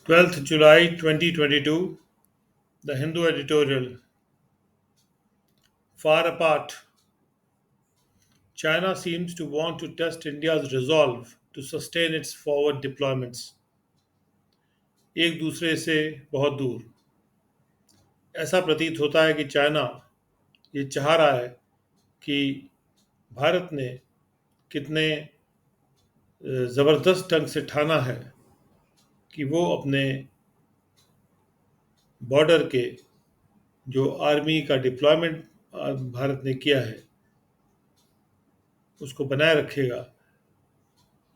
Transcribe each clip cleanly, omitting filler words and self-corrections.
12th July 2022, The Hindu editorial. Far apart, China seems to want to test India's resolve to sustain its forward deployments. एक दूसरे से बहुत दूर। ऐसा प्रतीत होता है कि चाइना ये चाह रहा है कि भारत ने कितने ज़बरदस्त ढंग से ठाना है कि वो अपने बॉर्डर के जो आर्मी का डिप्लॉयमेंट भारत ने किया है उसको बनाए रखेगा।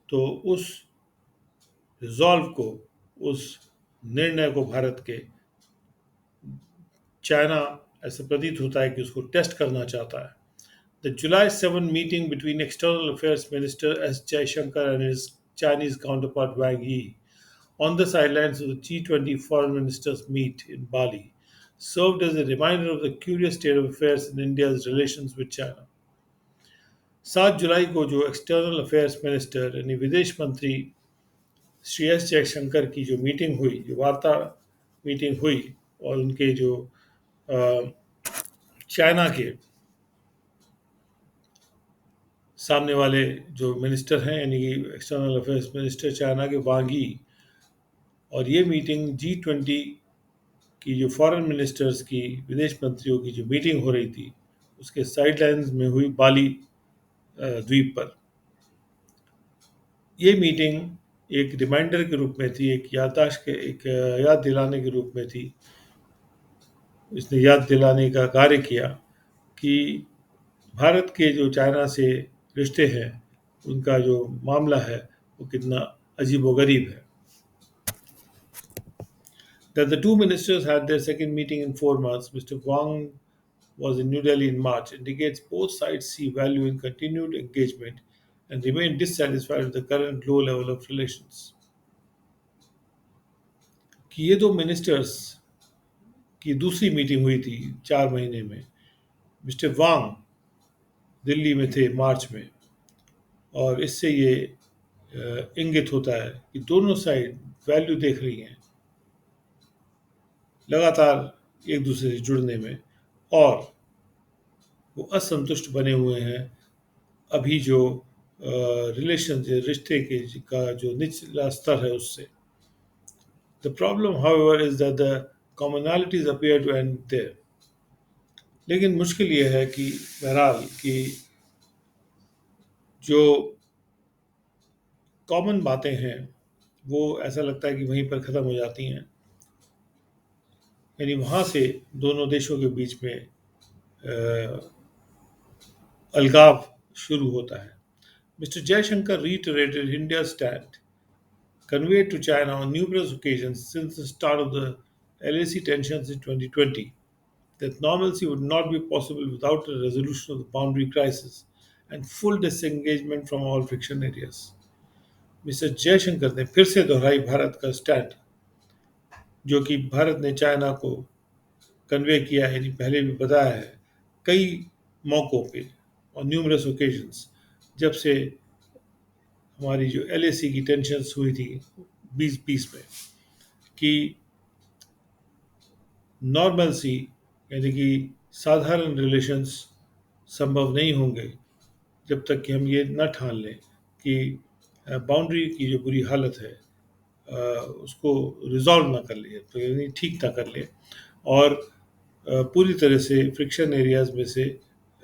तो उस रिजॉल्व को, उस निर्णय को भारत के चाइना ऐसा प्रतीत होता है कि उसको टेस्ट करना चाहता है। The July 7 meeting between External Affairs Minister S. Jaishankar and his Chinese counterpart Wang Yi on the sidelines of the G20 foreign ministers meet in Bali served as a reminder of the curious state of affairs in India's relations with China. 7 जुलाई को जो external affairs minister यानी विदेश मंत्री Shri S Jaishankar की जो meeting हुई, जो वार्ता मीटिंग हुई, और उनके जो चाइना के सामने वाले जो मिनिस्टर हैं यानी कि एक्सटर्नल अफेयर्स मिनिस्टर चाइना के वांगी, और ये मीटिंग G20 की जो फॉरेन मिनिस्टर्स की, विदेश मंत्रियों की जो मीटिंग हो रही थी उसके साइडलाइंस में हुई बाली द्वीप पर। ये मीटिंग एक रिमाइंडर के रूप में थी, एक याददाश्त के, एक याद दिलाने के रूप में थी। इसने याद दिलाने का कार्य किया कि भारत के जो चाइना से रिश्ते हैं, उनका जो मामला है वो कितना अजीबोगरीब है। That the two ministers had their second meeting in 4 months, Mr. Wang was in New Delhi in March, indicates both sides see value in continued engagement and remain dissatisfied with the current low level of relations. कि ये दो ministers की दूसरी meeting हुई थी 4 महीने में। Mister वांग दिल्ली में थे मार्च में, और इससे ये इंगित होता है कि दोनों साइड वैल्यू देख रही हैं लगातार एक दूसरे से जुड़ने में, और वो असंतुष्ट बने हुए हैं अभी जो रिलेशन, रिश्ते के का जो निचला स्तर है उससे। The problem however is that the commonalities appear to end there. लेकिन मुश्किल ये है कि बहरहाल कि जो कॉमन बातें हैं वो ऐसा लगता है कि वहीं पर ख़त्म हो जाती हैं, यानी वहाँ से दोनों देशों के बीच में अलगाव शुरू होता है। Mister Jaishankar reiterated India's stand conveyed to China on numerous occasions since the start of the LAC tensions in 2020 that normalcy would not be possible without a resolution of the boundary crisis and full disengagement from all friction areas. Mister Jaishankar ने फिर से दोहराई भारत का stand, जो कि भारत ने China को convey किया है, यानी पहले भी बताया है कई मौक़ों पे और न्यूमरस ओकेजन्स, जब से हमारी जो LAC की टेंशन्स हुई थी 2020 में, कि नॉर्मलसी यानी कि साधारण रिलेशंस संभव नहीं होंगे जब तक कि हम ये न ठान लें कि बाउंड्री की जो बुरी हालत है उसको रिज़ॉल्व ना कर ले, तो यानी ठीक ना कर ले, और पूरी तरह से फ्रिक्शन एरियाज़ में से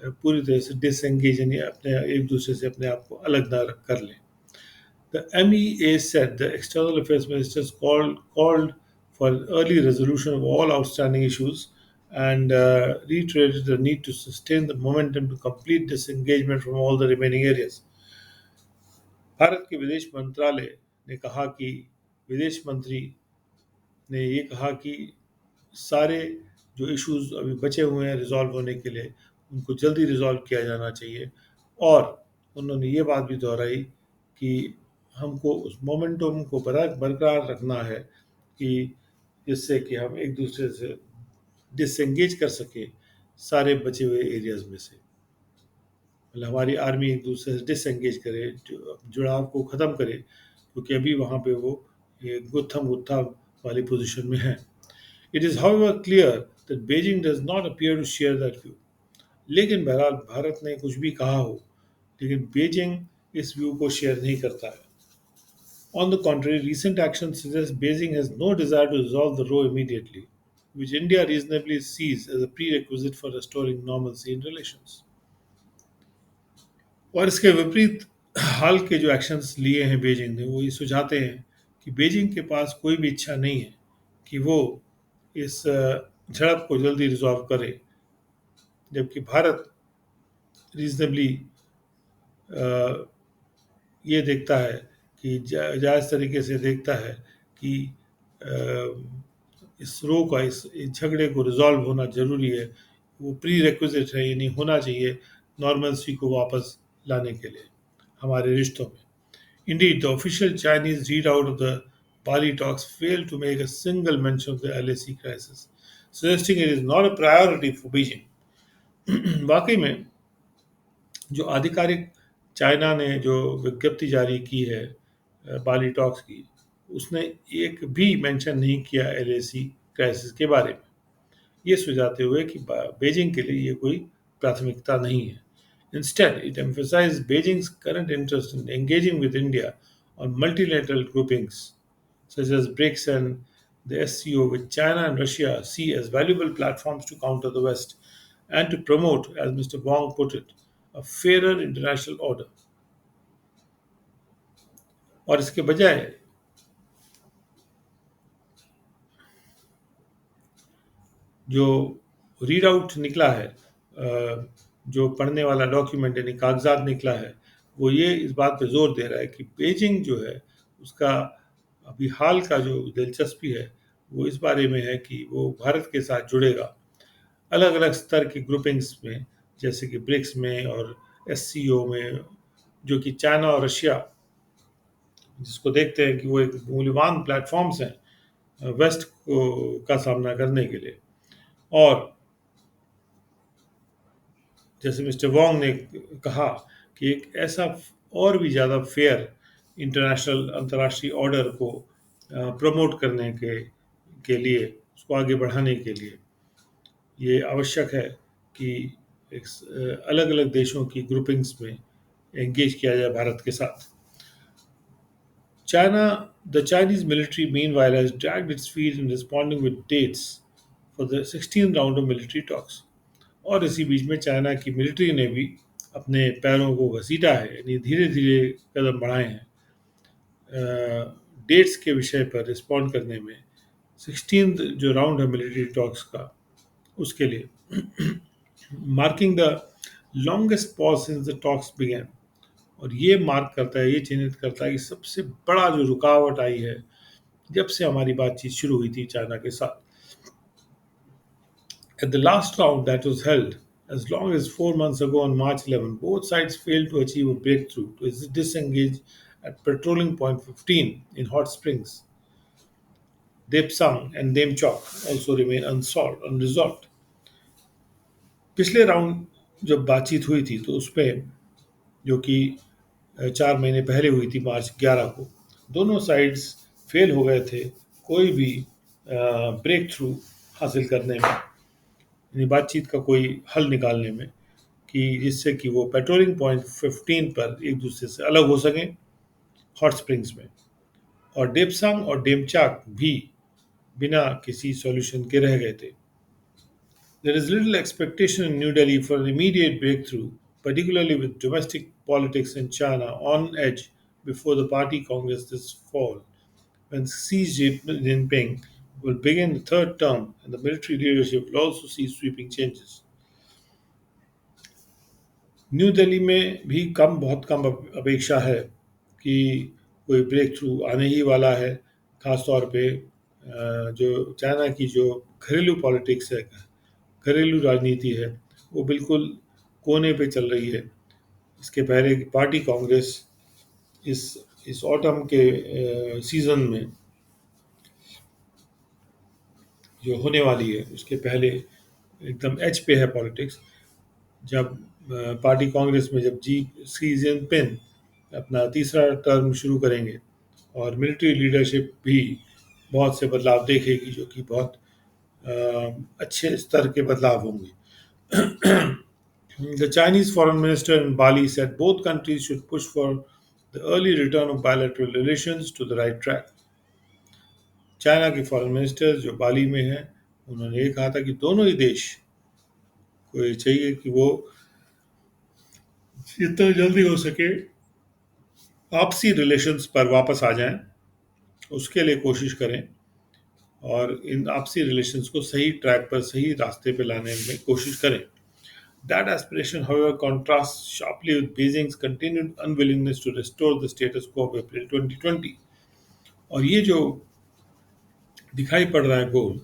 पूरी तरह से डिसएंगेज, यानी अपने एक दूसरे से अपने आप को अलग ना कर लें। The MEA said the External Affairs Ministers called for early resolution of all outstanding issues and reiterated the need to sustain the momentum to complete disengagement from all the remaining areas. Bharat के विदेश मंत्रालय ने कहा कि विदेश मंत्री ने ये कहा कि सारे जो इश्यूज अभी बचे हुए हैं रिजॉल्व होने के लिए, उनको जल्दी रिजॉल्व किया जाना चाहिए, और उन्होंने ये बात भी दोहराई कि हमको उस मोमेंटम को बरकरार रखना है कि जिससे कि हम एक दूसरे से डिसएंगेज कर सके सारे बचे हुए एरियाज़ में से। मतलब हमारी आर्मी एक दूसरे से डिसएंगेज करे, जुड़ाव को ख़त्म करे, क्योंकि अभी वहाँ पे वो ये गुत्थम गुत्था वाली पोजीशन में हैं। It is however clear that Beijing does not appear to share that view. लेकिन बहरहाल भारत ने कुछ भी कहा हो, लेकिन बीजिंग इस व्यू को शेयर नहीं करता है। On the contrary, recent actions suggest Beijing has no desire to resolve the row immediately, which India reasonably sees as a prerequisite for restoring normalcy in relations. और इसके विपरीत हाल के जो एक्शंस लिए हैं बीजिंग ने, वो ये सुझाते हैं कि बीजिंग के पास कोई भी इच्छा नहीं है कि वो इस झड़प को जल्दी रिजॉल्व करे, जबकि भारत रीजनेबली ये देखता है कि जायज़ तरीके से देखता है कि इस रो का इस झगड़े को रिजॉल्व होना ज़रूरी है। वो प्री रिक्विजिट है, यानी होना चाहिए नॉर्मलसी को वापस लाने के लिए हमारे रिश्तों में। Indeed, the official Chinese readout of the Bali talks failed to make a single mention of the LAC crisis, suggesting it is not a priority for Beijing. वाकई में जो आधिकारिक चाइना ने जो विज्ञप्ति जारी की है बाली टॉक्स की, उसने एक भी मेंशन नहीं किया एलएसी क्राइसिस के बारे में, ये सुझाते हुए कि बीजिंग के लिए ये कोई प्राथमिकता नहीं है। Instead, it emphasized Beijing's current interest in engaging with India on multilateral groupings such as BRICS and the SCO, which China and Russia see as valuable platforms to counter the West and to promote, as Mr. Wong put it, a fairer international order. और इसके बजाय जो read out निकला है, जो पढ़ने वाला document यानी कागजात निकला है, वो ये इस बात पे जोर दे रहा है कि बीजिंग जो है उसका अभी हाल का जो दिलचस्पी है वो इस बारे में है कि वो भारत के साथ जुड़ेगा अलग अलग स्तर की ग्रुपिंग्स में, जैसे कि ब्रिक्स में और एससीओ में, जो कि चाइना और रशिया जिसको देखते हैं कि वो एक मूल्यवान प्लेटफॉर्म्स हैं वेस्ट को का सामना करने के लिए। और जैसे मिस्टर वोंग ने कहा कि एक ऐसा और भी ज़्यादा फेयर इंटरनेशनल अंतर्राष्ट्रीय ऑर्डर को प्रमोट करने के लिए, उसको आगे बढ़ाने के लिए ये आवश्यक है कि अलग अलग देशों की ग्रुपिंग्स में एंगेज किया जाए भारत के साथ। The Chinese military, meanwhile, has dragged its feet in responding with dates for the 16th round of military talks. और इसी बीच में चाइना की मिलिट्री ने भी अपने पैरों को घसीटा है, यानी धीरे धीरे कदम बढ़ाए हैं डेट्स के विषय पर रिस्पॉन्ड करने में। 16th जो राउंड है मिलिट्री टॉक्स का, उसके लिए marking the longest pause since the talks began. और ये मार्क करता है, ये चिन्हित करता है कि सबसे बड़ा जो रुकावट आई है जब से हमारी बातचीत शुरू हुई थी चाइना के साथ। At the last round that was held as long as 4 months ago on March 11, both sides failed to achieve a breakthrough to disengage at patrolling point 15 in Hot Springs. Depsang and Demchok also remain unresolved. पिछले round जब बातचीत हुई थी तो उस पर, जो कि 4 महीने पहले हुई थी मार्च 11 को, दोनों साइड्स फेल हो गए थे कोई भी ब्रेक थ्रू हासिल करने में, यानी बातचीत का कोई हल निकालने में, कि जिससे कि वो पेट्रोलिंग पॉइंट 15 पर एक दूसरे से अलग हो सकें हॉट स्प्रिंग्स में। और डेपसांग और डेमचाक भी बिना किसी सॉल्यूशन के रह गए थे। There is little expectation in New Delhi for an immediate breakthrough, particularly with domestic politics in China on edge before the party congress this fall, when Xi Jinping will begin the third term and the military leadership will also see sweeping changes. New Delhi में भी बहुत कम अपेक्षा है कि कोई break through आने ही वाला है, ख़ास तौर पे जो चाइना की जो घरेलू पॉलिटिक्स है, घरेलू राजनीति है, वो बिल्कुल कोने पे चल रही है। इसके पहले पार्टी कांग्रेस इस ऑटम के सीज़न में जो होने वाली है, उसके पहले एकदम एच पे है पॉलिटिक्स। जब पार्टी कांग्रेस में जब शी जिनपिंग अपना तीसरा टर्म शुरू करेंगे और मिलिट्री लीडरशिप भी बहुत से बदलाव देखेगी, जो कि बहुत अ, अच्छे स्तर के बदलाव होंगे। The Chinese foreign minister in Bali said both countries should push for the early return of bilateral relations to the right track. China के फॉरेन मिनिस्टर जो बाली में हैं, उन्होंने ये कहा था कि दोनों ही देश को ये चाहिए कि वो जितना जल्दी हो सके आपसी रिलेशंस पर वापस आ जाएं, उसके लिए कोशिश करें और इन आपसी रिलेशंस को सही ट्रैक पर, सही रास्ते पे लाने में कोशिश करें। That aspiration, however, contrasts sharply with Beijing's continued unwillingness to restore the status quo of April 2020। और ये जो दिखाई पड़ रहा है गोल,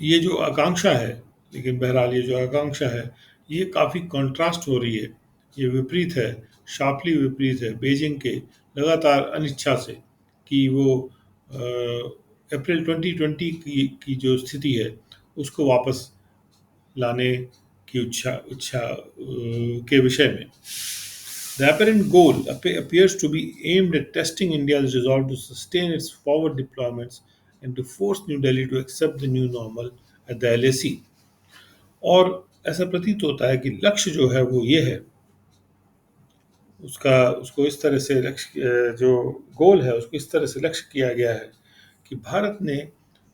ये जो आकांक्षा है, लेकिन बहरहाल ये जो आकांक्षा है, ये काफ़ी कंट्रास्ट हो रही है, ये विपरीत है, शार्पली विपरीत है बीजिंग के लगातार अनिच्छा से कि वो अप्रैल 2020 की जो स्थिति है उसको वापस लाने की इच्छा इच्छा के विषय में। The apparent goal appears to be aimed at testing India's resolve to sustain its forward deployments and to force New Delhi to accept the new normal at the LAC। और ऐसा प्रतीत होता है कि लक्ष्य जो है वो ये है, उसका उसको इस तरह से लक्ष्य जो गोल है उसको इस तरह से लक्ष्य किया गया है कि भारत ने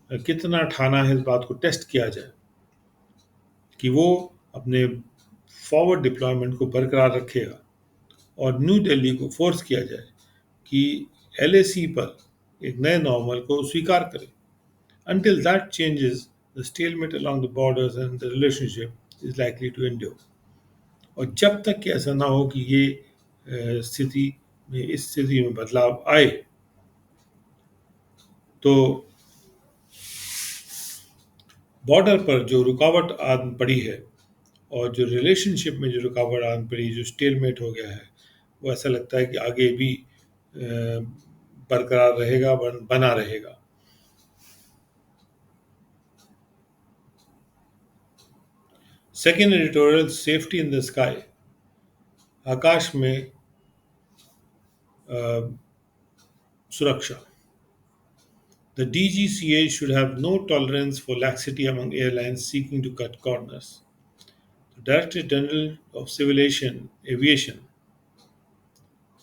कितना ठाना है इस बात को टेस्ट किया जाए कि वो अपने फॉरवर्ड डिप्लॉयमेंट को बरकरार रखेगा और न्यू दिल्ली को फोर्स किया जाए कि एलएसी पर एक नए नॉर्मल को स्वीकार करे। Until that changes, the stalemate along the borders and the relationship is likely to endure। और जब तक कि ऐसा ना हो कि ये स्थिति में इस स्थिति में बदलाव आए, तो बॉर्डर पर जो रुकावट आन पड़ी है और जो रिलेशनशिप में जो रुकावट आन पड़ी, जो स्टेलमेट हो गया है, वो ऐसा लगता है कि आगे भी बरकरार रहेगा, बना रहेगा। Second editorial, safety in the sky. आकाश में सुरक्षा। The DGCA should have no tolerance for laxity among airlines seeking to cut corners। The Director General of Civil Aviation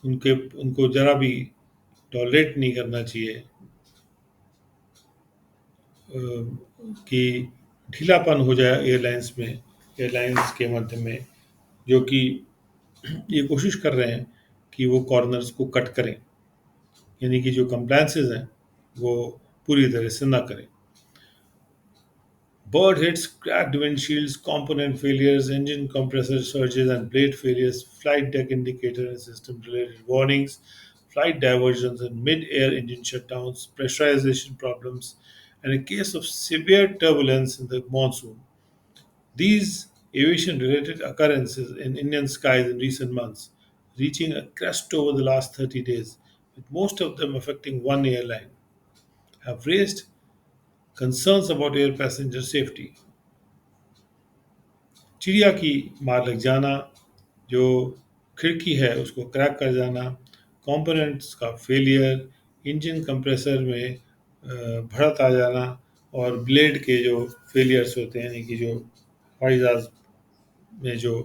उनके उनको जरा भी टॉलरेट नहीं करना चाहिए कि ढीलापन हो जाए एयरलाइंस के मध्य में, जो कि ये कोशिश कर रहे हैं कि वो कॉर्नर्स को कट करें, यानी कि जो कंप्लायंसेस हैं वो पूरी तरह से ना करें। Bird hits, cracked windshields, component failures, engine compressor surges and blade failures, flight deck indicator and system related warnings, flight diversions and mid air engine shutdowns, pressurization problems, and a case of severe turbulence in the monsoon. These aviation related occurrences in Indian skies in recent months, reaching a crest over the last 30 days, with most of them affecting one airline, have raised concerns about air passenger safety। चिड़िया की मार लग जाना, जो खिड़की है उसको crack कर जाना, कंपोनेंट्स का फेलियर, इंजन कंप्रेसर में भड़क आ जाना और ब्लेड के जो फेलियर्स होते हैं, यानी कि जो हवाई जहाज में जो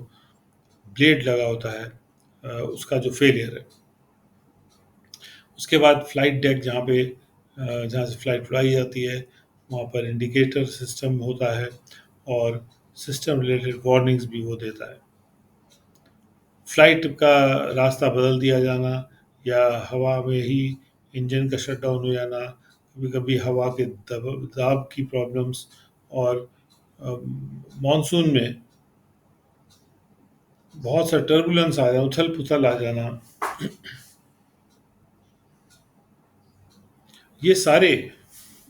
ब्लेड लगा होता है उसका जो फेलियर है। उसके बाद फ्लाइट डेक जहाँ से फ्लाइट उड़ाई जाती है वहाँ पर इंडिकेटर सिस्टम होता है और सिस्टम रिलेटेड वार्निंग्स भी वो देता है। फ्लाइट का रास्ता बदल दिया जाना या हवा में ही इंजन का शटडाउन हो जाना, कभी-कभी हवा के दाब की प्रॉब्लम्स और मानसून में बहुत सा टर्बुलेंस आ जाना, उथल-पुथल आ जाना, ये सारे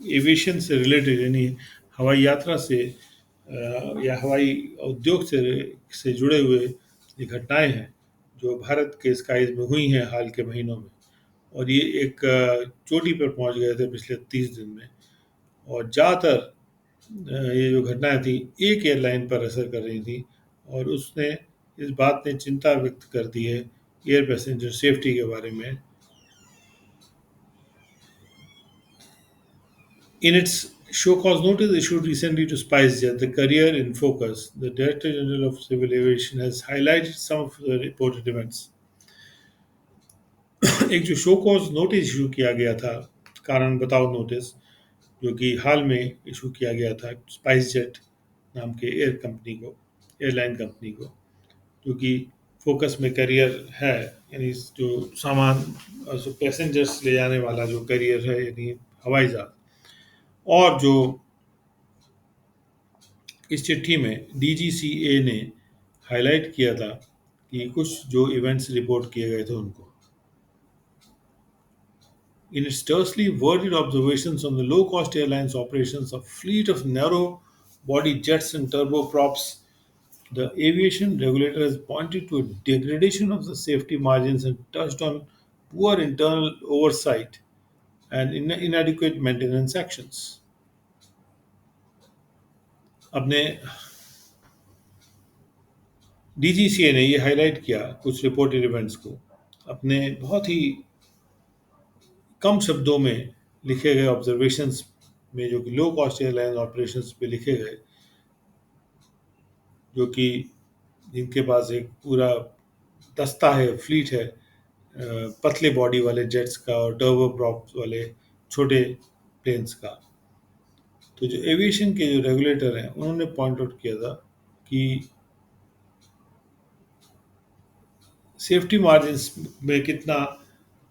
एविएशन से रिलेटेड, यानी हवाई यात्रा से या हवाई उद्योग से जुड़े हुए ये घटनाएं हैं जो भारत के स्काईज में हुई हैं हाल के महीनों में। और ये एक चोटी पर पहुंच गए थे पिछले 30 दिन में। और ज़्यादातर ये जो घटनाएं थी एक एयरलाइन पर असर कर रही थी और उसने इस बात ने चिंता व्यक्त कर दी है एयर पैसेंजर सेफ्टी के बारे में In its show cause notice issued recently to SpiceJet, the career in focus, the Director General of Civil Aviation has highlighted some of the reported events. एक जो शो कॉज नोटिस इशू किया गया था, कारण बताओ नोटिस, जो कि हाल में इशू किया गया था स्पाइस जेट नाम के एयरलाइन कंपनी को, जो कि फोकस में करियर है, यानी जो सामान पैसेंजर्स ले जाने वाला जो करियर है, यानी हवाई जहाज। और जो इस चिट्ठी में डीजीसीए ने हाईलाइट किया था कि कुछ जो इवेंट्स रिपोर्ट किए गए थे उनको, in its tersely worded observations on the low cost airlines' operations, a fleet of narrow body jets and turboprops, the aviation regulator has pointed to a degradation of the safety margins and touched on poor internal oversight and inadequate maintenance actions. अपने DGCA ने ये highlight किया कुछ reported events को अपने बहुत ही कम शब्दों में लिखे गए ऑब्जर्वेशंस में, जो कि लो कॉस्ट एयरलाइन ऑपरेशंस पे लिखे गए, जो कि जिनके पास एक पूरा दस्ता है, फ्लीट है पतले बॉडी वाले जेट्स का और टर्बो प्रॉप वाले छोटे प्लेन्स का। तो जो एविएशन के जो रेगुलेटर हैं उन्होंने पॉइंट आउट किया था कि सेफ्टी मार्जिन्स में कितना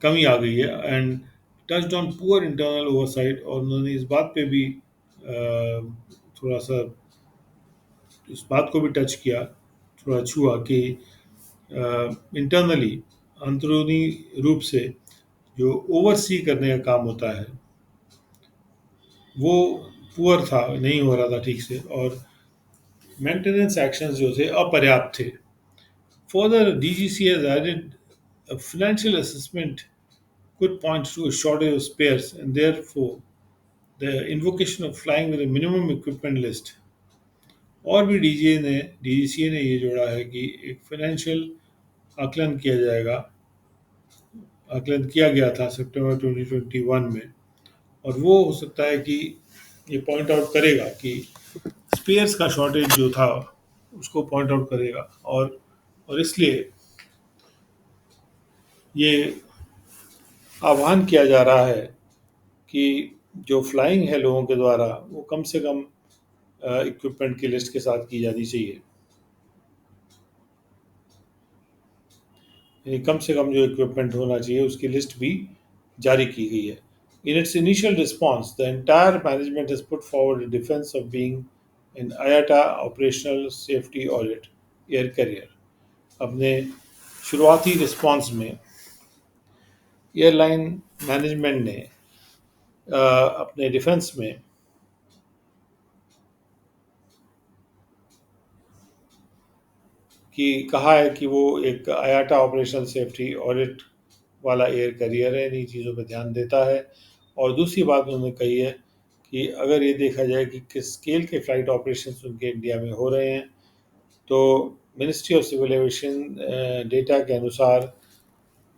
कमी आ गई है, and touched on poor internal oversight. और उन्होंने इस बात पे भी थोड़ा सा इस बात को भी टच किया, थोड़ा छुआ कि इंटरनली अंदरूनी रूप से जो ओवरसी करने का काम होता है वो पुअर था, नहीं हो रहा था ठीक से, और मेंटेनेंस एक्शंस जो थे अपर्याप्त थे। Further DGC has added a financial assessment could point to a shortage of spares and therefore the invocation of flying with a minimum equipment list। और भी डीजीसीए ने ये जोड़ा है कि एक फाइनेंशियल आकलन किया जाएगा, आकलन किया गया था सितंबर 2021 में, और वो हो सकता है कि ये पॉइंट आउट करेगा कि स्पेयर्स का शॉर्टेज जो था उसको पॉइंट आउट करेगा, और इसलिए ये आह्वान किया जा रहा है कि जो फ्लाइंग है लोगों के द्वारा वो कम से कम इक्विपमेंट की लिस्ट के साथ की जानी चाहिए, यानी कम से कम जो इक्विपमेंट होना चाहिए उसकी लिस्ट भी जारी की गई है। In its initial response, the entire management has put forward a defense of being an IATA operational safety audit air carrier। अपने शुरुआती रिस्पांस में एयरलाइन मैनेजमेंट ने अपने डिफेंस में कि कहा है कि वो एक आयाटा ऑपरेशनल सेफ्टी ऑडिट वाला एयर करियर है, इन्हीं चीज़ों पर ध्यान देता है। और दूसरी बात उन्होंने कही है कि अगर ये देखा जाए कि किस स्केल के फ़्लाइट ऑपरेशंस उनके इंडिया में हो रहे हैं, तो ministry of civil aviation data के अनुसार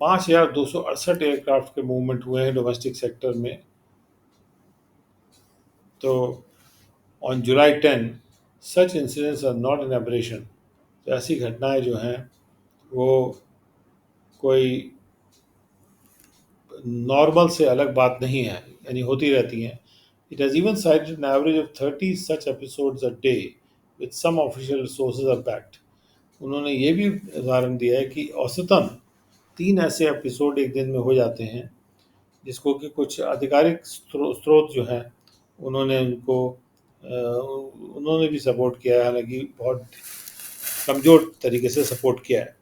5,268 एयरक्राफ्ट के मूवमेंट हुए हैं डोमेस्टिक सेक्टर में। तो on July 10 such incidents are not an aberration. तो ऐसी घटनाएं जो हैं वो कोई नॉर्मल से अलग बात नहीं है, यानी होती रहती हैं। It has even cited an average of 30 such episodes a day with some official sources are backed. उन्होंने ये भी उदाहरण दिया है कि औसतन 3 ऐसे एपिसोड एक दिन में हो जाते हैं, जिसको कि कुछ आधिकारिक स्रोत जो हैं उन्होंने उन्होंने भी सपोर्ट किया है, हालांकि बहुत कमज़ोर तरीके से सपोर्ट किया है।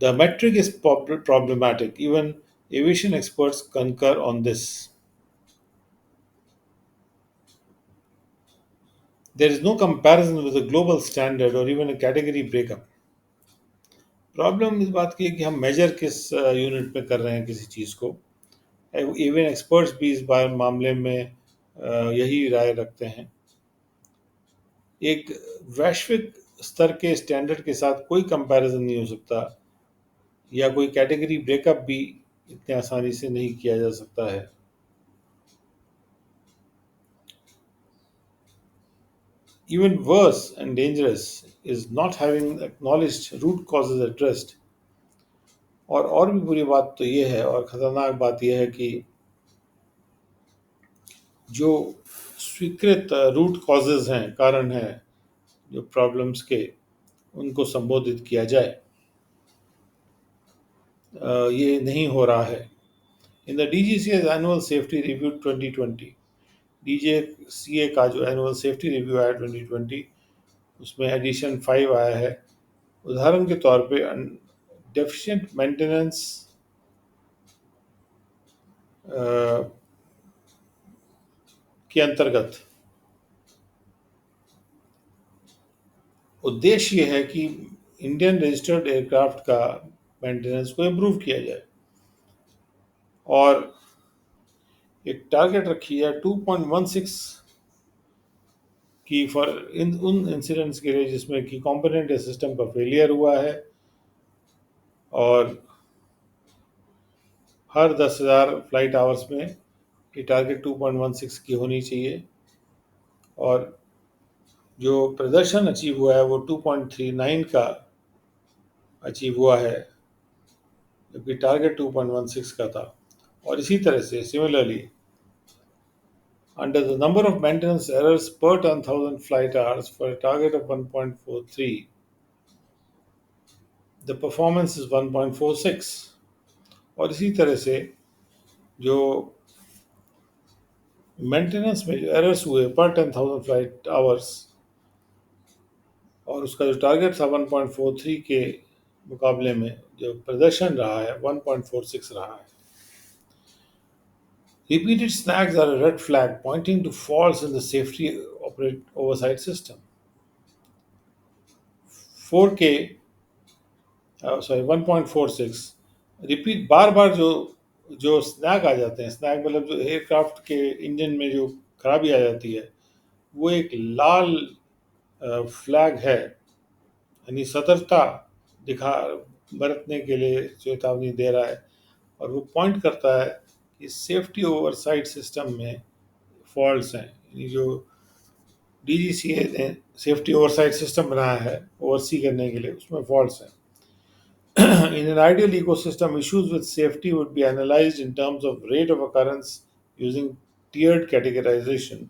The metric is problematic. Even aviation experts concur on this. There is no comparison with a global standard or even a category breakup. Problem इस बात की है कि हम मेजर किस यूनिट में कर रहे हैं किसी चीज़ को। इवन एक्सपर्ट्स भी इस बार मामले में यही राय रखते हैं। एक वैश्विक स्तर के स्टैंडर्ड के साथ कोई कंपैरिजन नहीं हो सकता, या कोई कैटेगरी ब्रेकअप भी इतने आसानी से नहीं किया जा सकता है। Even worse and dangerous is not having acknowledged root causes addressed. और भी बुरी बात तो ये है और ख़तरनाक बात यह है कि जो स्वीकृत रूट कॉजेज हैं, कारण हैं जो प्रॉब्लम्स के, उनको संबोधित किया जाए। ये नहीं हो रहा है। In the DGCA's annual safety review 2020, DGCA का जो एनुअल सेफ्टी रिव्यू आया 2020, उसमें एडिशन 5 आया है। उदाहरण के तौर पे डेफिशिएंट मेंटेनेंस के अंतर्गत उद्देश्य ये है कि इंडियन रजिस्टर्ड एयरक्राफ्ट का मेंटेनेंस को इम्प्रूव किया जाए और एक टारगेट रखी है 2.16 की फॉर उन इंसिडेंट्स के लिए जिसमें कि कंपोनेंट या सिस्टम का फेलियर हुआ है, और हर 10,000 फ्लाइट आवर्स में ये टारगेट 2.16 की होनी चाहिए, और जो प्रदर्शन अचीव हुआ है वो 2.39 का अचीव हुआ है, जबकि टारगेट 2.16 का था। और इसी तरह से similarly under the number of maintenance errors per 10,000 flight hours for a target of 1.43, the performance is 1.46। और इसी तरह से जो मेंटेनेंस में जो एरर्स हुए पर 10,000 फ्लाइट आवर्स, और उसका जो टारगेट था 1.43 के मुकाबले में जो प्रदर्शन रहा है 1.46 रहा है। Repeated snags are a red flag pointing to faults in the safety oversight system. 4K, sorry 1.46, repeat बार बार जो जो स्नैग आ जाते हैं, स्नैग मतलब जो एयरक्राफ्ट के इंजन में जो खराबी आ जाती है, वो एक लाल फ्लैग है, यानी सतर्कता दिखा बरतने के लिए चेतावनी दे रहा है, और वो पॉइंट करता है कि सेफ्टी ओवरसाइट सिस्टम में फॉल्ट्स हैं। यानी जो DGCA ने सेफ्टी ओवरसाइट सिस्टम बनाया है ओवरसी करने के लिए, उसमें फॉल्ट्स हैं। In an ideal ecosystem, issues with safety would be analyzed in terms of rate of occurrence using tiered categorization,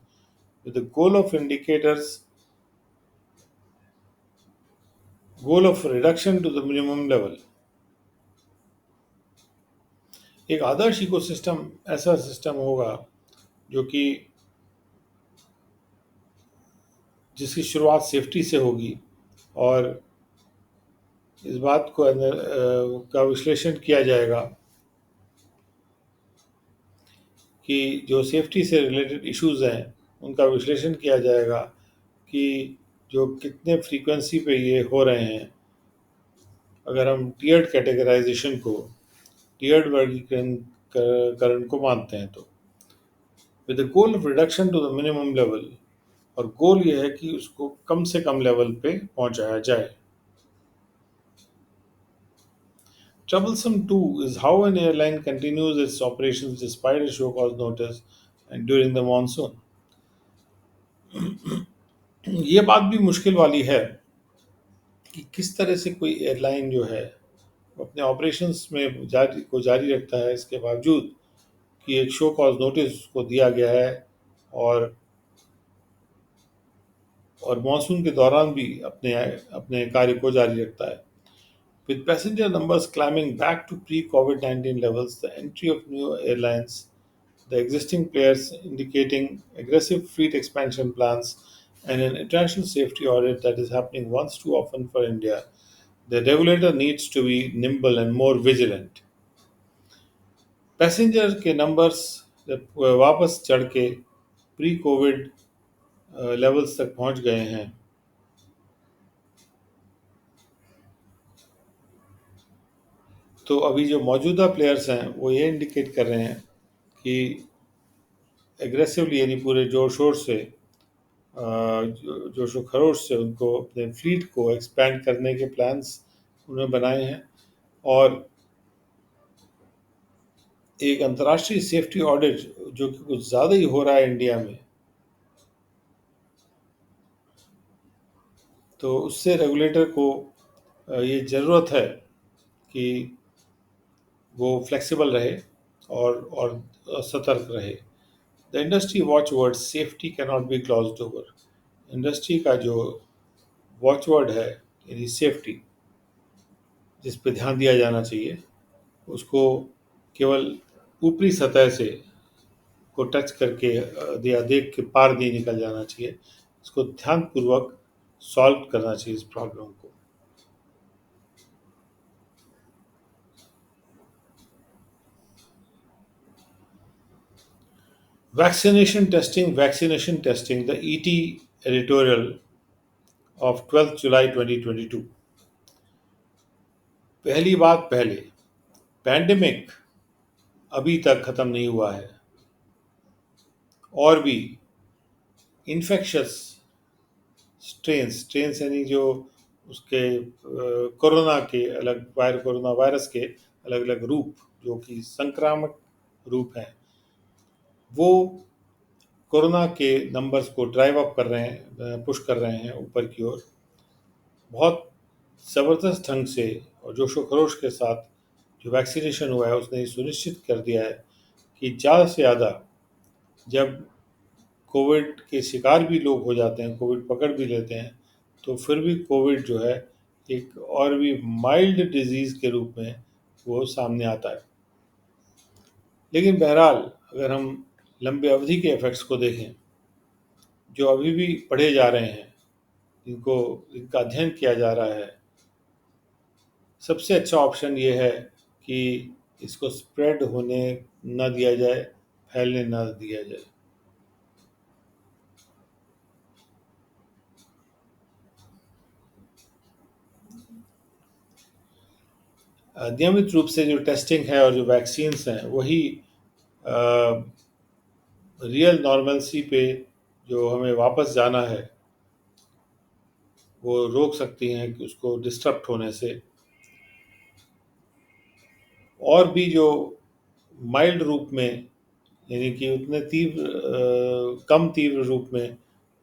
with the goal of reduction to the minimum level. एक आदर्श ecosystem ऐसा system होगा जो कि जिसकी शुरुआत safety से होगी, और इस बात को का विश्लेषण किया जाएगा कि जो सेफ्टी से रिलेटेड इश्यूज हैं उनका विश्लेषण किया जाएगा कि जो कितने फ्रीक्वेंसी पे ये हो रहे हैं। अगर हम टियर्ड वर्गीकरण को मानते हैं तो with the goal of reduction to the minimum level, और गोल ये है कि उसको कम से कम लेवल पे पहुंचाया जाए। Troublesome too is how an airline continues its operations despite a show cause notice and during the monsoon. ये बात भी मुश्किल वाली है कि किस तरह से कोई एयरलाइन जो है वो अपने ऑपरेशंस में जारी रखता है, इसके बावजूद कि एक शो कॉज नोटिस को दिया गया है, और मानसून के दौरान भी अपने अपने कार्य को जारी रखता है। With passenger numbers climbing back to pre-COVID-19 levels, the entry of new airlines, the existing players indicating aggressive fleet expansion plans, and an international safety audit that is happening once too often for India, the regulator needs to be nimble and more vigilant. Passenger के numbers जब वापस चढ़ के pre Covid levels तक पहुंच गए हैं, तो अभी जो मौजूदा प्लेयर्स हैं वो ये इंडिकेट कर रहे हैं कि एग्रेसिवली, यानी पूरे जोर शोर से जोश व खरोश से उनको अपने फ्लीट को एक्सपैंड करने के प्लान्स उन्होंने बनाए हैं, और एक अंतर्राष्ट्रीय सेफ्टी ऑडिट जो कि कुछ ज़्यादा ही हो रहा है इंडिया में, तो उससे रेगुलेटर को ये ज़रूरत है कि वो फ्लेक्सिबल रहे और सतर्क रहे। The industry watchword safety cannot be glossed over. Industry का जो वॉच वर्ड है यानी सेफ्टी, जिस पे ध्यान दिया जाना चाहिए, उसको केवल ऊपरी सतह से को टच करके या देख के पार नहीं निकल जाना चाहिए। इसको ध्यानपूर्वक सॉल्व करना चाहिए इस प्रॉब्लम को। Vaccination testing, the ET editorial of 12th July 2022। पहली बात पहले, पैंडेमिक अभी तक खत्म नहीं हुआ है और भी इन्फेक्शस स्ट्रेन्स यानी जो उसके कोरोना के अलग कोरोना वायरस के अलग अलग रूप जो कि संक्रामक रूप हैं, वो कोरोना के नंबर्स को ड्राइव अप कर रहे हैं, पुश कर रहे हैं ऊपर की ओर। बहुत ज़बरदस्त ढंग से और जोशो खरोश के साथ जो वैक्सीनेशन हुआ है उसने ये सुनिश्चित कर दिया है कि ज़्यादा से ज़्यादा जब कोविड के शिकार भी लोग हो जाते हैं, कोविड पकड़ भी लेते हैं, तो फिर भी कोविड जो है एक और भी माइल्ड डिजीज़ के रूप में वो सामने आता है। लेकिन बहरहाल अगर हम लंबे अवधि के इफ़ेक्ट्स को देखें, जो अभी भी पढ़े जा रहे हैं, इनका अध्ययन किया जा रहा है, सबसे अच्छा ऑप्शन ये है कि इसको स्प्रेड होने ना दिया जाए, फैलने ना दिया जाए। नियमित रूप से जो टेस्टिंग है और जो वैक्सीन्स हैं वही रियल नॉर्मलसी पे जो हमें वापस जाना है वो रोक सकती हैं कि उसको डिस्टर्ब होने से। और भी जो माइल्ड रूप में यानी कि उतने कम तीव्र रूप में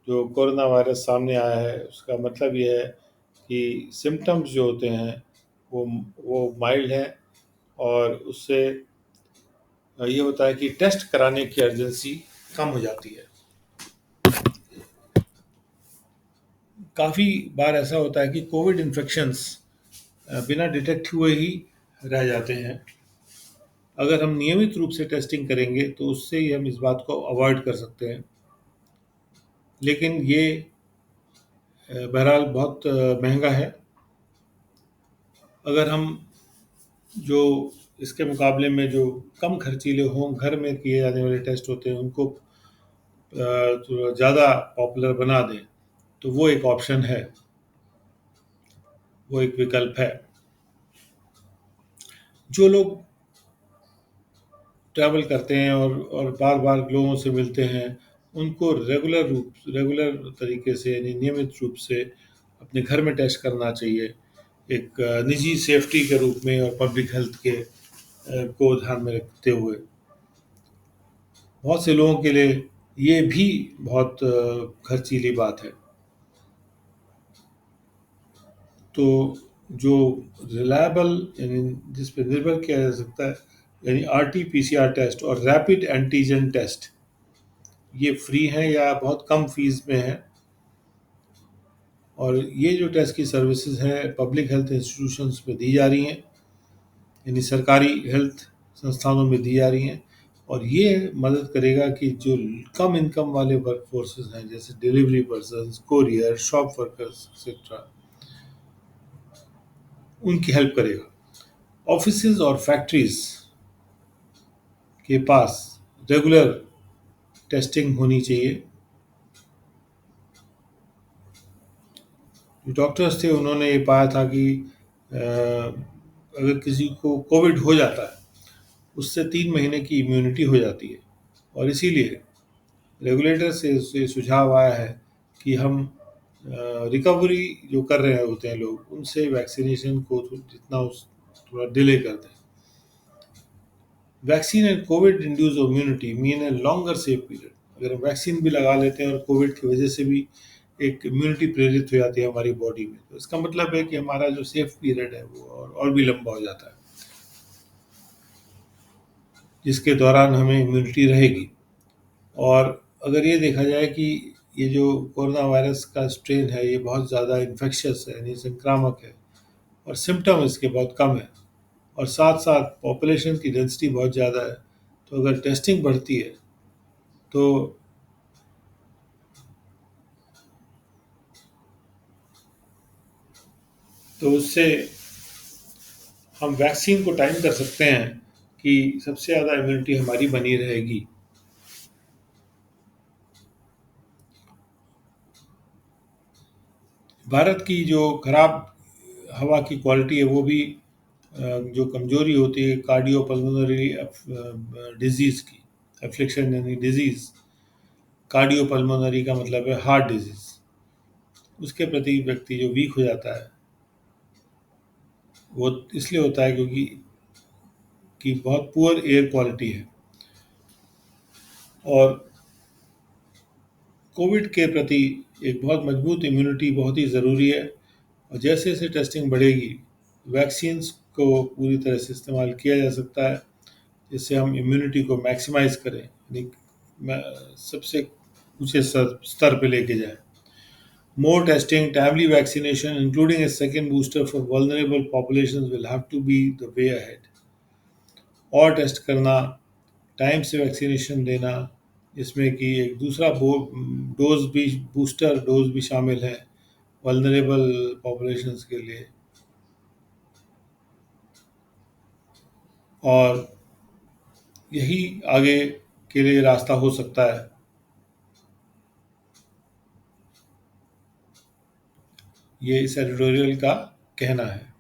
जो कोरोना वायरस सामने आया है, उसका मतलब ये है कि सिम्टम्स जो होते हैं वो वो माइल्ड हैं और उससे ये होता है कि टेस्ट कराने की अर्जेंसी कम हो जाती है। काफ़ी बार ऐसा होता है कि कोविड इन्फेक्शंस बिना डिटेक्ट हुए ही रह जाते हैं। अगर हम नियमित रूप से टेस्टिंग करेंगे तो उससे ही हम इस बात को अवॉइड कर सकते हैं। लेकिन ये बहरहाल बहुत महंगा है। अगर हम जो इसके मुकाबले में जो कम खर्चीले हों, घर में किए जाने वाले टेस्ट होते हैं, उनको थोड़ा ज़्यादा पॉपुलर बना दें, तो वो एक ऑप्शन है, वो एक विकल्प है। जो लोग ट्रैवल करते हैं और बार-बार लोगों से मिलते हैं, उनको रेगुलर तरीके से यानी नियमित रूप से अपने घर में टेस्ट करना चाहिए, एक निजी सेफ्टी के रूप में और पब्लिक हेल्थ के को ध्यान में रखते हुए। बहुत से लोगों के लिए ये भी बहुत खर्चीली बात है। तो जो रिलायबल यानी जिस पे निर्भर किया जा सकता है, यानी आरटी-पीसीआर टेस्ट और रैपिड एंटीजन टेस्ट, ये फ्री हैं या बहुत कम फीस में हैं। और ये जो टेस्ट की सर्विसेज हैं पब्लिक हेल्थ इंस्टीट्यूशंस में दी जा रही हैं, यानी सरकारी हेल्थ संस्थानों में दी जा रही हैं। और ये मदद करेगा कि जो कम इनकम वाले वर्क फोर्सेस हैं जैसे delivery persons, courier, shop workers etcetera, उनकी हेल्प करेगा। ऑफिसेज और फैक्ट्रीज के पास रेगुलर टेस्टिंग होनी चाहिए। जो डॉक्टर्स थे उन्होंने ये पाया था कि अगर किसी को कोविड हो जाता है, उससे 3 महीने की इम्यूनिटी हो जाती है। और इसीलिए रेगुलेटर से सुझाव आया है कि हम रिकवरी जो कर रहे होते हैं लोग, उनसे वैक्सीनेशन को जितना उस थोड़ा डिले कर दें। Vaccine and Covid induce immunity mean a longer safe period. अगर हम वैक्सीन भी लगा लेते हैं और कोविड की वजह से भी एक इम्यूनिटी प्रेरित हो जाती है हमारी बॉडी में। तो इसका मतलब है कि हमारा जो सेफ पीरियड है वो और भी लंबा हो जाता है, जिसके दौरान हमें इम्यूनिटी रहेगी। और अगर ये देखा जाए कि ये जो कोरोना वायरस का स्ट्रेन है ये बहुत ज़्यादा इन्फेक्शियस है, यानी संक्रामक है, और सिम्टम इसके बहुत कम है, और साथ साथ पॉपुलेशन की डेंसिटी बहुत ज़्यादा है, तो अगर टेस्टिंग बढ़ती है तो उससे हम वैक्सीन को टाइम कर सकते हैं कि सबसे ज़्यादा इम्यूनिटी हमारी बनी रहेगी। भारत की जो खराब हवा की क्वालिटी है वो भी जो कमजोरी होती है कार्डियो पल्मोनरी डिजीज़ की, एफ्लिक्शन यानी डिजीज़, कार्डियो पल्मोनरी का मतलब है हार्ट डिजीज़, उसके प्रति व्यक्ति जो वीक हो जाता है वो इसलिए होता है क्योंकि बहुत पुअर एयर क्वालिटी है। और कोविड के प्रति एक बहुत मजबूत इम्यूनिटी बहुत ही ज़रूरी है, और जैसे जैसे टेस्टिंग बढ़ेगी वैक्सीन्स को पूरी तरह से इस्तेमाल किया जा सकता है, जिससे हम इम्यूनिटी को मैक्सिमाइज करें, यानी सबसे ऊंचे स्तर पे लेके जाएं। More testing, timely vaccination, including a second booster for vulnerable populations, will have to be the way ahead. और टेस्ट करना, टाइम से वैक्सीनेशन देना, जिसमें कि एक दूसरा डोज भी, बूस्टर डोज भी शामिल है वल्नरेबल पॉपुलेशंस के लिए। और यही आगे के लिए रास्ता हो सकता है। ये इस एडिटोरियल का कहना है।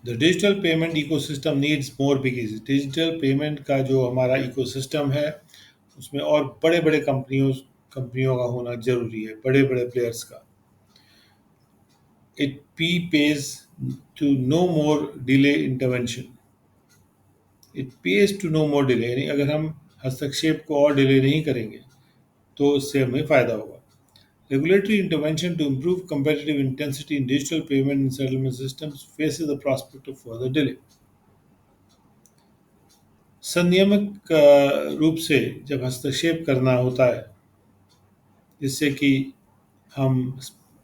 The digital payment ecosystem needs more बिगीज। Digital payment का जो हमारा इकोसिस्टम है उसमें और बड़े बड़े कंपनियों का होना जरूरी है, बड़े बड़े प्लेयर्स का। इट पी pays to no more delay intervention. It pays to no more delay, यानी अगर हम हस्तक्षेप को और डिले नहीं करेंगे तो इससे हमें फायदा होगा। Regulatory intervention to improve competitive intensity in digital payment and settlement systems faces the prospect of further delay. संनियमित रूप से जब हस्तक्षेप करना होता है जिससे कि हम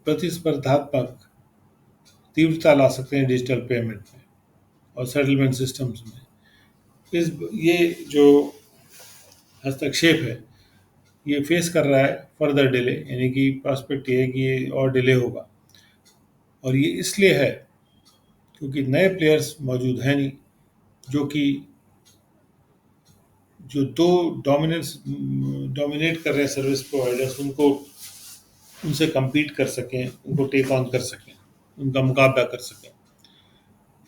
प्रतिस्पर्धात्मक तीव्रता ला सकते हैं डिजिटल पेमेंट में और सेटलमेंट सिस्टम्स में, इस ये जो हस्तक्षेप है ये फेस कर रहा है फर्दर डिले, यानी कि प्रॉस्पेक्ट ये है कि ये और डिले होगा। और ये इसलिए है क्योंकि नए प्लेयर्स मौजूद हैं नहीं जो कि जो दो डोमिनेट कर रहे हैं सर्विस प्रोवाइडर्स, उनको उनसे compete कर सकें, उनको टेक ऑन कर सकें, उनका मुकाबला कर सकें।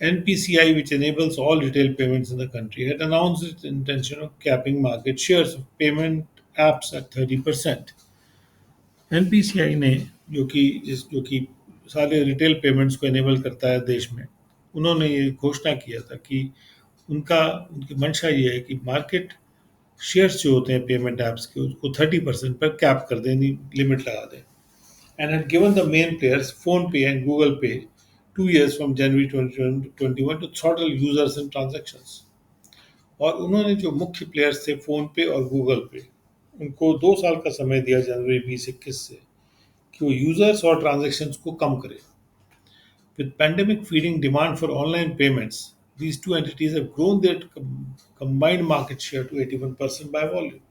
NPCI, which enables all retail payments in the country, had announced its intention of capping market shares of payment apps at 30%। NPCI ने जो कि सारे रिटेल पेमेंट्स को इनेबल करता है देश में, उन्होंने ये घोषणा किया था कि उनकी मंशा ये है कि मार्केट शेयर्स जो होते हैं पेमेंट ऐप्स के उसको 30% पर कैप कर दें, लिमिट लगा दें। And had given the main players PhonePe and Google Pay 2 years from January 2021 to throttle users and transactions। और उन्होंने जो मुख्य प्लेयर्स थे फोन पे और गूगल पे, उनको 2 साल का समय दिया जनवरी 2021 से कि वो यूजर्स और ट्रांजेक्शन्स को कम करें। With pandemic feeding demand for online payments, these two entities have grown their combined market share to 81% by volume।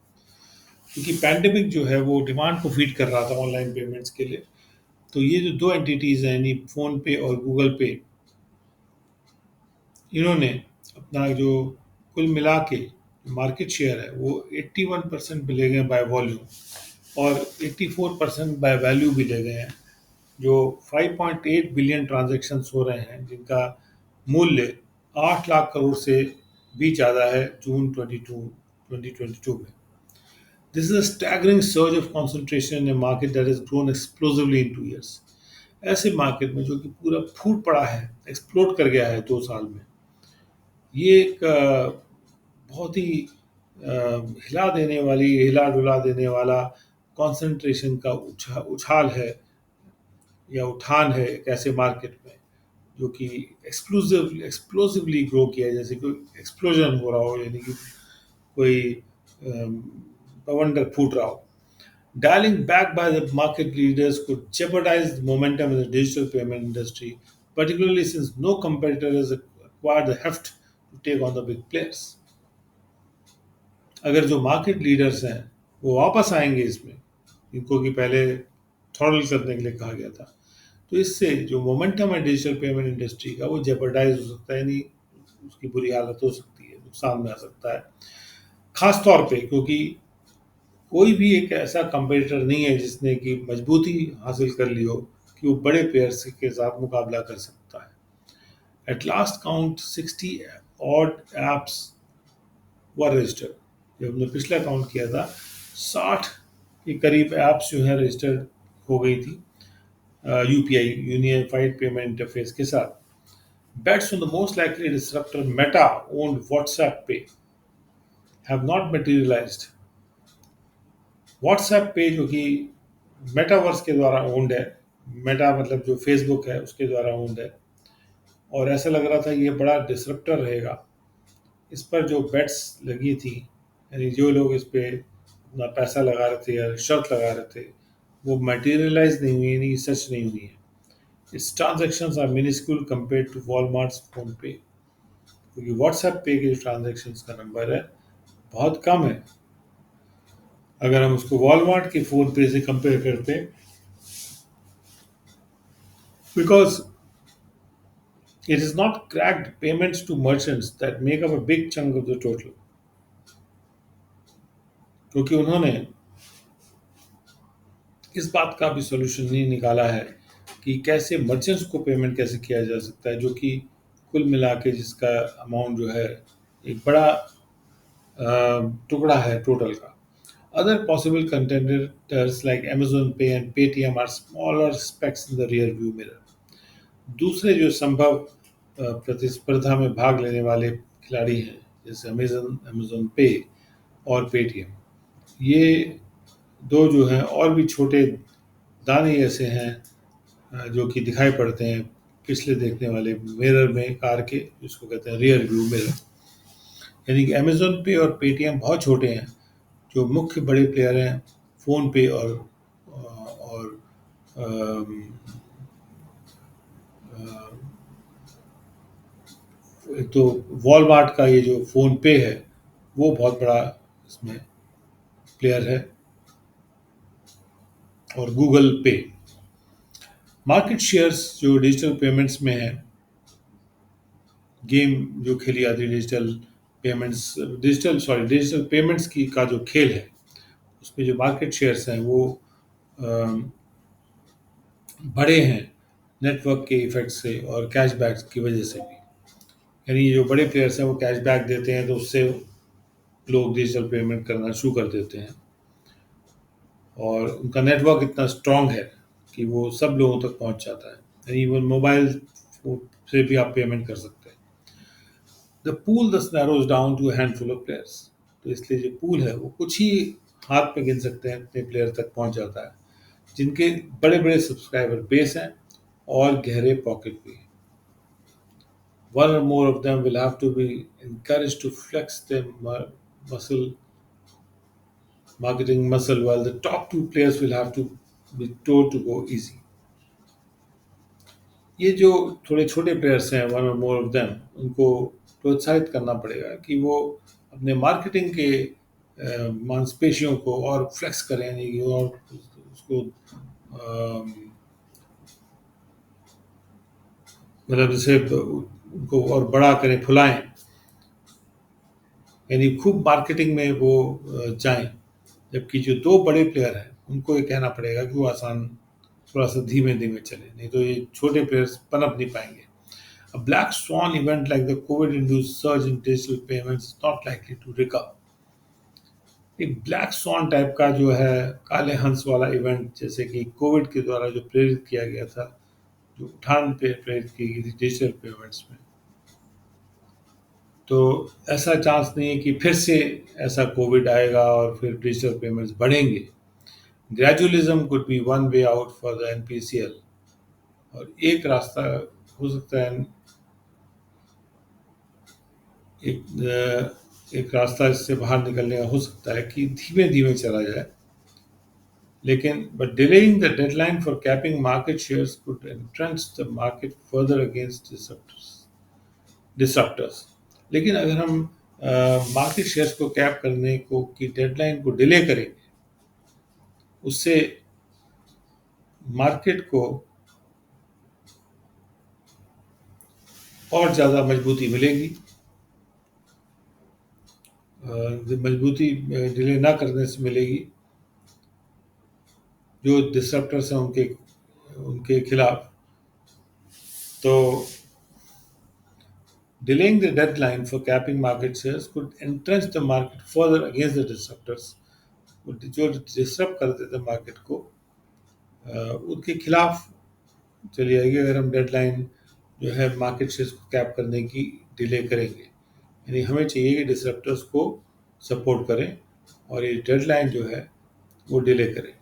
क्योंकि पैंडेमिक जो है वो डिमांड को फीड कर रहा था ऑनलाइन पेमेंट्स के लिए, तो ये जो दो एंटिटीज़ हैं यानी फ़ोन पे और गूगल पे, इन्होंने अपना जो कुल मिला के मार्केट शेयर है वो 81% पे ले गए बाय वॉल्यूम, और 84% बाय वैल्यू भी ले गए हैं। जो 5.8 बिलियन ट्रांजैक्शंस हो रहे हैं जिनका मूल्य 8 लाख करोड़ से भी ज़्यादा है जून 2022 में। This is a staggering surge of concentration in a market that has grown explosively in 2 years। ऐसे मार्केट में जो कि पूरा फूट पड़ा है, एक्सप्लोड कर गया है 2 साल में, ये एक बहुत ही हिला डुला देने वाला कंसंट्रेशन का उछाल है या उठान है एक ऐसे मार्केट में जो कि एक्सप्लोसिवली ग्रो किया है, जैसे कोई एक्सप्लोजन हो रहा हो, यानी कि कोई बवंडर फूट रहा हो. Dialing back by the market leaders could jeopardize the momentum in the digital payment industry, particularly since no competitor has acquired the heft to take on the big players. अगर जो मार्केट लीडर्स हैं वो वापस आएंगे इसमें, इनको कि पहले थ्रॉटल करने के लिए कहा गया था, तो इससे जो मोमेंटम है डिजिटल पेमेंट इंडस्ट्री का वो जेपरडाइज हो सकता है, नहीं उसकी बुरी हालत हो सकती है, नुकसान में आ सकता है. खास तौर पे क्योंकि कोई भी एक ऐसा कंपटीटर नहीं है जिसने कि मजबूती हासिल कर ली हो कि वो बड़े प्लेयर्स के साथ मुकाबला कर सकता है. At last count 60 odd apps were registered. जब हमने पिछला काउंट किया था 60 के करीब एप्स जो है रजिस्टर्ड हो गई थी यूपीआई यूनिफाइड पेमेंट इंटरफेस के साथ. Bets on the most likely disruptor Meta owned WhatsApp Pay have not materialized. WhatsApp Pay जो कि मेटावर्स के द्वारा ओन्ड है, मेटा मतलब जो फेसबुक है उसके द्वारा ओन्ड है, और ऐसा लग रहा था ये बड़ा डिसरप्टर रहेगा. इस पर जो बेट्स लगी थी, यानी जो लोग इस पे अपना पैसा लगा रहे थे या शर्त लगा रहे थे, वो मटेरियलाइज नहीं हुई, यानी सच नहीं हुई है. Its transactions are minuscule compare to Walmart's PhonePe, क्योंकि व्हाट्सएप पे के जो ट्रांजेक्शन्स का नंबर है बहुत कम है अगर हम उसको वॉलमार्ट के फोन पे से कंपेयर करते हैं, because it is not cracked payments to merchants that make up a big chunk of the total. क्योंकि उन्होंने इस बात का भी सोल्यूशन नहीं निकाला है कि कैसे मर्चेंट्स को पेमेंट कैसे किया जा सकता है, जो कि कुल मिला के जिसका अमाउंट जो है एक बड़ा टुकड़ा है टोटल का. Other possible contenders like Amazon Pay and Paytm are smaller specks in the rear view mirror. दूसरे जो संभव प्रतिस्पर्धा में भाग लेने वाले खिलाड़ी हैं जैसे अमेजन पे और पेटीएम, ये दो जो हैं और भी छोटे दाने ऐसे हैं जो कि दिखाई पड़ते हैं पिछले देखने वाले मिरर में कार के, जिसको कहते हैं रियर व्यू मिरर. यानी कि अमेजन पे और पेटीएम बहुत छोटे हैं. जो मुख्य बड़े प्लेयर हैं फ़ोन पे और एक तो वॉलमार्ट का ये जो फ़ोन पे है वो बहुत बड़ा इसमें प्लेयर है, और गूगल पे. मार्केट शेयर्स जो डिजिटल पेमेंट्स में है, गेम जो खेली जाती है डिजिटल पेमेंट्स की का जो खेल है, उसमें जो मार्केट शेयर्स हैं वो बड़े हैं नेटवर्क के इफेक्ट से और कैशबैक की वजह से भी. यानी जो बड़े प्लेयर्स हैं वो कैशबैक देते हैं तो उससे लोग डिजिटल पेमेंट करना शुरू कर देते हैं, और उनका नेटवर्क इतना स्ट्रांग है कि वो सब लोगों तक पहुंच जाता है. यानी इवन मोबाइल से भी आप पेमेंट कर सकते हैं. The pool thus narrows down to handful of players. तो इसलिए जो पूल है वो कुछ ही हाथ में गिन सकते हैं अपने प्लेयर तक पहुंच जाता है, जिनके बड़े बड़े सब्सक्राइबर बेस हैं और गहरे पॉकेट भी. One or more of them will have to be encouraged to flex their marketing muscle, while the top two players will have to be told to go easy. ये जो थोड़े छोटे players हैं one और more of them, उनको प्रोत्साहित करना पड़ेगा कि वो अपने मार्केटिंग के मांसपेशियों को और फ्लेक्स करें, यानी कि और उसको मतलब जैसे उनको और बड़ा करें, फुलाएं, यानी खूब मार्केटिंग में वो जाएं. जबकि जो दो बड़े प्लेयर हैं उनको ये कहना पड़ेगा कि वो आसान थोड़ा सा धीमे धीमे चले, नहीं तो ये छोटे प्लेयर्स पनप नहीं पाएंगे. A black swan event like the COVID-induced surge in digital payments is not likely to recover. एक ब्लैक स्वॉन टाइप का जो है काले हंस वाला इवेंट, जैसे कि कोविड के द्वारा जो प्रेरित किया गया था जो उठान पे प्रेरित की गई थी डिजिटल पेमेंट्स में। तो ऐसा चांस नहीं है कि फिर से ऐसा कोविड आएगा और फिर डिजिटल पेमेंट्स बढ़ेंगे। Gradualism could be one way out for the NPCL. और एक रास्ता हो सकता है, एक रास्ता इससे बाहर निकलने का हो सकता है कि धीमे धीमे चला जाए, लेकिन but delaying the deadline for capping market shares could entrench the market further against disruptors. लेकिन अगर हम मार्केट शेयर्स को कैप करने को की डेडलाइन को डिले करेंगे, उससे मार्केट को और ज़्यादा मजबूती मिलेगी। मजबूती डिले ना करने से मिलेगी। जो डिसरप्टर्स हैं उनके उनके खिलाफ। तो delaying the deadline for capping market shares could entrench the market further against the disruptors। जो डिसरप्ट कर देते मार्केट को उनके खिलाफ चली जाएगी अगर हम डेडलाइन जो है मार्केट शेयर्स को कैप करने की डिले करेंगे। यानी हमें चाहिए कि डिसरप्टर्स को सपोर्ट करें और ये डेडलाइन जो है वो डिले करें।